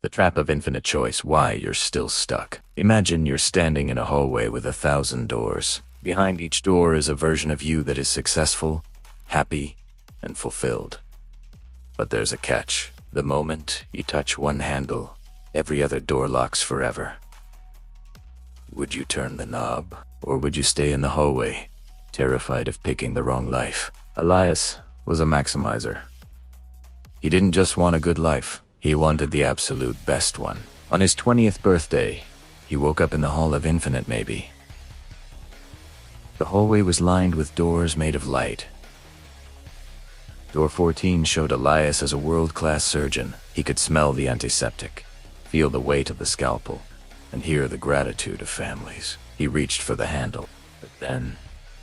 The trap of infinite choice, why you're still stuck. Imagine you're standing in a hallway with 1,000 doors. Behind each door is a version of you that is successful, happy, and fulfilled. But there's a catch. The moment you touch one handle, every other door locks forever. Would you turn the knob, or would you stay in the hallway, terrified of picking the wrong life? Elias was a maximizer. He didn't just want a good life, he wanted the absolute best one. On his 20th birthday, he woke up in the Hall of Infinite maybe. The hallway was lined with doors made of light. Door 14 showed Elias as a world-class surgeon. He could smell the antiseptic, feel the weight of the scalpel, and hear the gratitude of families. He reached for the handle, but then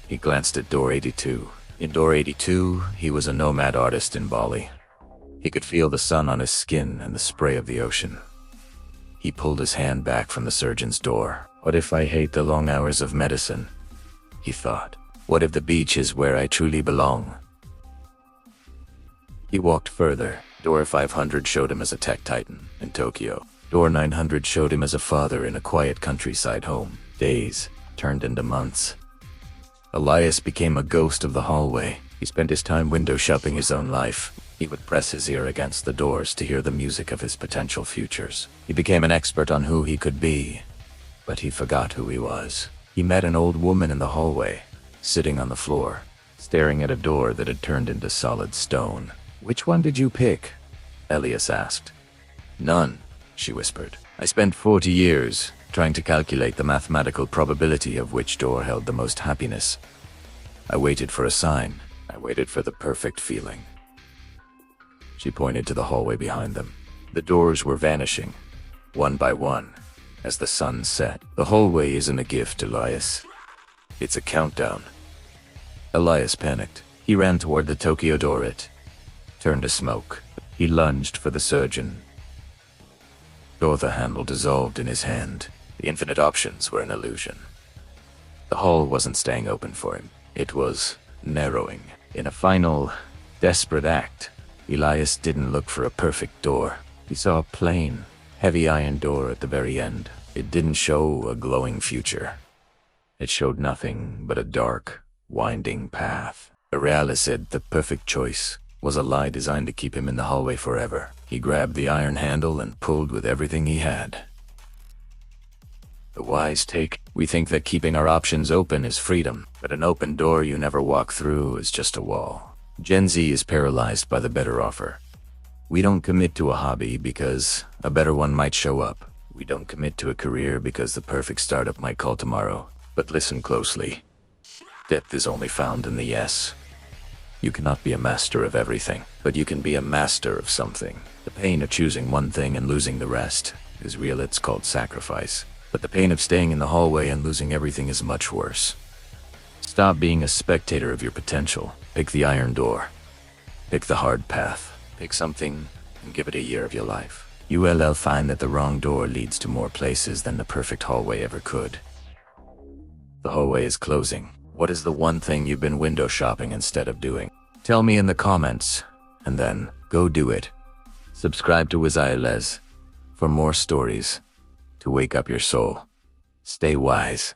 he glanced at door 82. In door 82, he was a nomad artist in Bali. He could feel the sun on his skin and the spray of the ocean. He pulled his hand back from the surgeon's door. What if I hate the long hours of medicine? He thought. What if the beach is where I truly belong? He walked further. Door 500 showed him as a tech titan in Tokyo. Door 900 showed him as a father in a quiet countryside home. Days turned into months. Elias became a ghost of the hallway. He spent his time window shopping his own life. He would press his ear against the doors to hear the music of his potential futures. He became an expert on who he could be, but he forgot who he was. He met an old woman in the hallway, sitting on the floor, staring at a door that had turned into solid stone. "Which one did you pick?" Elias asked. "None," she whispered. "I spent 40 years trying to calculate the mathematical probability of which door held the most happiness. I waited for a sign. I waited for the perfect feeling." She pointed to the hallway behind them. The doors were vanishing, one by one, as the sun set. "The hallway isn't a gift, Elias. It's a countdown." Elias panicked. He ran toward the Tokyo door. It turned to smoke. He lunged for the surgeon. The handle dissolved in his hand. The infinite options were an illusion. The hall wasn't staying open for him. It was narrowing. In a final, desperate act, Elias didn't look for a perfect door. He saw a plain, heavy iron door at the very end. It didn't show a glowing future. It showed nothing but a dark, winding path. Elias said the perfect choice was a lie designed to keep him in the hallway forever. He grabbed the iron handle and pulled with everything he had. The wise take. We think that keeping our options open is freedom, but an open door you never walk through is just a wall. Gen Z is paralyzed by the better offer. We don't commit to a hobby because a better one might show up. We don't commit to a career because the perfect startup might call tomorrow. But listen closely. Depth is only found in the yes. You cannot be a master of everything, but you can be a master of something. The pain of choosing one thing and losing the rest is real. It's called sacrifice. But the pain of staying in the hallway and losing everything is much worse. Stop being a spectator of your potential. Pick the iron door. Pick the hard path. Pick something and give it a year of your life. You will find that the wrong door leads to more places than the perfect hallway ever could. The hallway is closing. What is the one thing you've been window shopping instead of doing? Tell me in the comments, and then go do it. Subscribe to Wiziles for more stories to wake up your soul. Stay wise.